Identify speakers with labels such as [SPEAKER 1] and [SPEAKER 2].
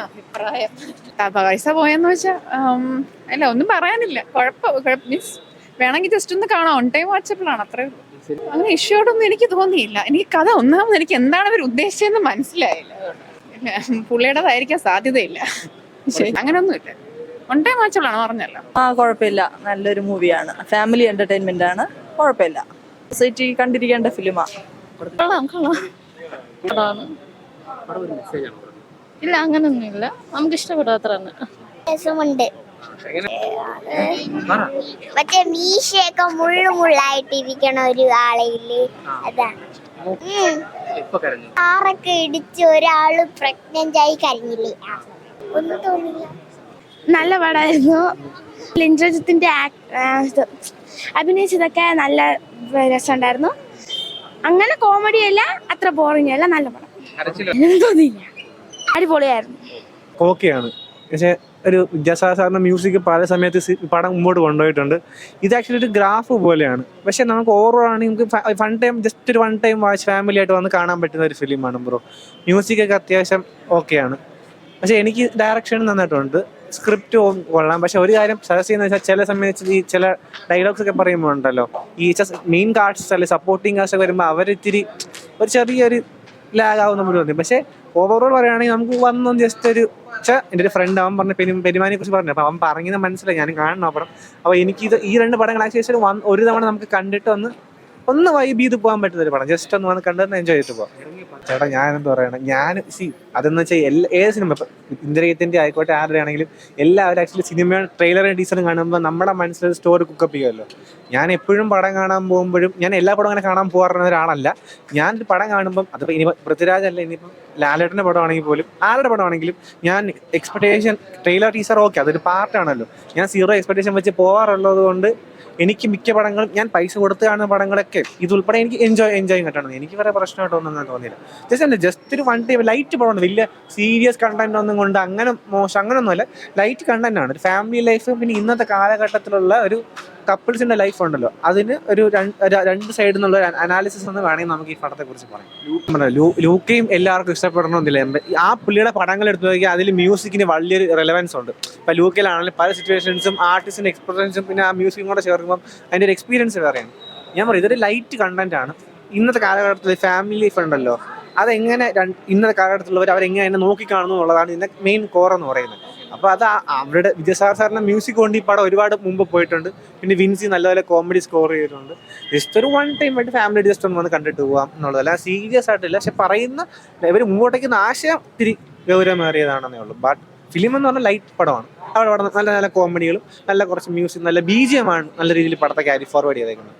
[SPEAKER 1] അഭിപ്രായം പൈസ പോയെന്ന് വെച്ചാ അല്ല ഒന്നും പറയാനില്ല. മീൻസ് വേണമെങ്കിൽ ജസ്റ്റ് ഒന്ന് കാണാം. ഓൺ ടൈം വാച്ചബിൾ ആണ്, അത്രേ ഉള്ളൂ. അങ്ങനെ ഇഷ്യൂടൊന്നും എനിക്ക് തോന്നിയില്ല. എനിക്ക് കഥ ഒന്നാമത് എനിക്ക് എന്താണ് അവർ ഉദ്ദേശിച്ചതെന്ന് മനസ്സിലായില്ല. പുള്ളിയുടേതായിരിക്കാൻ സാധ്യതയില്ല. ശരി, അങ്ങനെയൊന്നുമില്ല. ഓൺ ടൈം വാച്ചബിൾ ആണ്, പറഞ്ഞല്ലോ.
[SPEAKER 2] കുഴപ്പമില്ല, നല്ലൊരു മൂവിയാണ്, ഫാമിലി എന്റർടൈൻമെന്റ് ആണ്, കുഴപ്പമില്ല, സൊസൈറ്റി കണ്ടിരിക്കേണ്ട ഫിലിമാണ്.
[SPEAKER 3] ഇല്ല, അങ്ങനൊന്നും ഇല്ല, നമുക്ക് ഇഷ്ടപ്പെട്ടു അത്ര തന്നെ.
[SPEAKER 4] രസമുണ്ട്. മറ്റേ മീശയൊക്കെ മുള്ളായിട്ടിരിക്കണ ഒരു ആളയില്ലേ, അതാണ്. കാറൊക്കെ ഇടിച്ച് ഒരാള് പ്രഗ്നന്റ് ആയി കരഞ്ഞില്ലേ, ഒന്നും തോന്നില്ല.
[SPEAKER 5] നല്ല പടമായിരുന്നു. ലിൻജോജിത്തിന്റെ അഭിനയിച്ചതൊക്കെ നല്ല രസമുണ്ടായിരുന്നു. അങ്ങനെ കോമഡി അല്ല, അത്ര ബോറിംഗ് അല്ല, നല്ല പടം. തോന്നിയില്ല, അടിപൊളിയായിരുന്നു.
[SPEAKER 6] ഓക്കെയാണ്. പക്ഷേ ഒരു വിദ്യാസാഗറിന്റെ മ്യൂസിക് പല സമയത്ത് പടം മുമ്പോട്ട് കൊണ്ടുപോയിട്ടുണ്ട്. ഇത് ആക്ച്വലി ഒരു ഗ്രാഫ് പോലെയാണ്. പക്ഷെ നമുക്ക് ഓവറോൾ ആണെങ്കിൽ നമുക്ക് വൺ ടൈം ജസ്റ്റ് ഒരു വൺ ടൈം വാച്ച് ഫാമിലി ആയിട്ട് വന്ന് കാണാൻ പറ്റുന്ന ഒരു ഫിലിമാണ് ബ്രോ. മ്യൂസിക്കൊക്കെ അത്യാവശ്യം ഓക്കെയാണ്. പക്ഷെ എനിക്ക് ഡയറക്ഷൻ നന്നായിട്ടുണ്ട്, സ്ക്രിപ്റ്റ് കൊള്ളാം. പക്ഷെ ഒരു കാര്യം സജസ്റ്റ് ചെയ്യുന്നത് വെച്ചാൽ ചില സമയത്ത് ഈ ചില ഡയലോഗ്സ് ഒക്കെ പറയുമ്പോൾ ഉണ്ടല്ലോ, ഈ മെയിൻ കാസ്റ്റ് അല്ലെ സപ്പോർട്ടിങ് കാസ്റ്റ് ഒക്കെ വരുമ്പോൾ അവരിത്തിരി ഒരു ചെറിയൊരു ലാഗ് ആവുന്ന പോലെ തോന്നി. പക്ഷെ ഓവറോൾ പറയുകയാണെങ്കിൽ നമുക്ക് വന്ന് ജസ്റ്റ് ഒരു എൻ്റെ ഒരു ഫ്രണ്ട് അവൻ പറഞ്ഞ പെരുമാനിയെ കുറിച്ച് പറഞ്ഞു. അപ്പോൾ അവൻ പറഞ്ഞത് മനസ്സിലായി, ഞാൻ കാണണം അപ്പുറം. അപ്പോൾ എനിക്കിത് ഈ രണ്ട് പടങ്ങൾ ആക്ച്വലി ഒരു തവണ നമുക്ക് കണ്ടിട്ട് ഒന്ന് വൈബ് ചെയ്ത് പോകാൻ പറ്റുന്ന ഒരു പടം. ജസ്റ്റ് ഒന്ന് വന്ന് കണ്ടു എൻജോയ് ചെയ്തിട്ട് പോകാം. ചേട്ടാ ഞാനെന്താ പറയണം, അതെന്ന് വെച്ചാൽ ഏത് സിനിമ ഇപ്പം ഇന്ദ്രജിത്തിന്റെ ആയിക്കോട്ടെ ആരുടെ ആണെങ്കിലും എല്ലാവരും ആക്ച്വലി സിനിമ ട്രെയിലറും ടീച്ചറും കാണുമ്പോൾ നമ്മുടെ മനസ്സിലൊരു സ്റ്റോറി കുക്കപ്പ് ചെയ്യുമല്ലോ. ഞാൻ എപ്പോഴും പടം കാണാൻ പോകുമ്പോഴും ഞാൻ എല്ലാ പടവും അങ്ങനെ കാണാൻ പോകാറുള്ള ഒരാളല്ല. ഞാനൊരു പടം കാണുമ്പം അതിപ്പോൾ ഇനി പൃഥ്വിരാജ് അല്ല, ഇനിയിപ്പം ലാലേട്ടൻ്റെ പടമാണെങ്കിൽ പോലും ആരുടെ പടമാണെങ്കിലും ഞാൻ എക്സ്പെക്ടേഷൻ ട്രെയിലർ ടീച്ചർ ഓക്കെ അതൊരു പാർട്ടാണല്ലോ. ഞാൻ സീറോ എക്സ്പെക്ടേഷൻ വെച്ച് പോകാറുള്ളത് കൊണ്ട് എനിക്ക് മിക്ക പടങ്ങളും ഞാൻ പൈസ കൊടുത്ത് കാണുന്ന പടങ്ങളൊക്കെ ഇതുൾപ്പെടെ എനിക്ക് എൻജോയ് കിട്ടണം. എനിക്ക് വേറെ പ്രശ്നമായിട്ടൊന്നും തോന്നിയില്ല. ജസ്റ്റ് ഒരു വൺ ടൈം ലൈറ്റ് പടമാണ്, വലിയ സീരിയസ് കണ്ടന്റ് ഒന്നും കൊണ്ട് അങ്ങനെ മോശം അങ്ങനെയൊന്നുമല്ല, ലൈറ്റ് കണ്ടന്റ് ആണ്. ഒരു ഫാമിലി ലൈഫ്, പിന്നെ ഇന്നത്തെ കാലഘട്ടത്തിലുള്ള ഒരു കപ്പിൾസിന്റെ ലൈഫ് ഉണ്ടല്ലോ, അതിന് ഒരു രണ്ട് സൈഡിൽ നിന്നുള്ള ഒരു അനാലിസിസ് എന്ന് വേണമെങ്കിൽ നമുക്ക് ഈ പടത്തെ കുറിച്ച് പറയാം. ലൂക്കയും എല്ലാവർക്കും ഇഷ്ടപ്പെടണമെന്നില്ല. ആ പുള്ളിയുടെ പടങ്ങൾ എടുത്തു നോക്കിയാൽ അതിൽ മ്യൂസിക്കിന് വലിയൊരു റെലവൻസ് ഉണ്ട്. ഇപ്പൊ ലൂക്കയിലാണെങ്കിലും പല സിറ്റുവേഷൻസും ആർട്ടിസ്റ്റിന്റെ എക്സ്പ്രഷൻസും പിന്നെ ആ മ്യൂസിക്കും കൂടെ ചേർക്കുമ്പോൾ അതിന്റെ ഒരു എക്സ്പീരിയൻസ് വേറെയാണ്. ഞാൻ പറയും ഇതൊരു ലൈറ്റ് കണ്ടന്റ് ആണ്. ഇന്നത്തെ കാലഘട്ടത്തിൽ ഫാമിലി ലൈഫ് ഉണ്ടല്ലോ, അതെങ്ങനെ ഇന്നത്തെ കാലഘട്ടത്തിലുള്ളവർ അവരെങ്ങനെ എന്നെ നോക്കിക്കാണുന്നു എന്നുള്ളതാണ് ഇതിന്റെ മെയിൻ കോർ എന്ന് പറയുന്നത്. അപ്പോൾ അത് അവരുടെ വിജയസാഗർ സാറിന്റെ മ്യൂസിക് കൊണ്ട് ഈ പടം ഒരുപാട് മുമ്പ് പോയിട്ടുണ്ട്. പിന്നെ വിൻസി നല്ലപോലെ കോമഡി സ്കോർ ചെയ്തിട്ടുണ്ട്. ജസ്റ്റ് ഒരു വൺ ടൈം ആയിട്ട് ഫാമിലി ജസ്റ്റ് ഒന്ന് വന്ന് കണ്ടിട്ട് പോകാം എന്നുള്ളതല്ല, സീരിയസ് ആയിട്ടില്ല. പക്ഷെ പറയുന്ന ഇവർ മുമ്പോട്ടേക്കുന്ന ആശയം ഇത്തിരി ഗൗരവമേറിയതാണെന്നേ ഉള്ളൂ. ബട്ട് ഫിലിം എന്ന് പറഞ്ഞാൽ ലൈറ്റ് പടമാണ്. അവിടെ നല്ല നല്ല കോമഡികളും നല്ല കുറച്ച് മ്യൂസിക് നല്ല BGM ആണ് നല്ല രീതിയിൽ പടത്തെ ക്യാരി ഫോർവേഡ് ചെയ്തേക്കുന്നത്.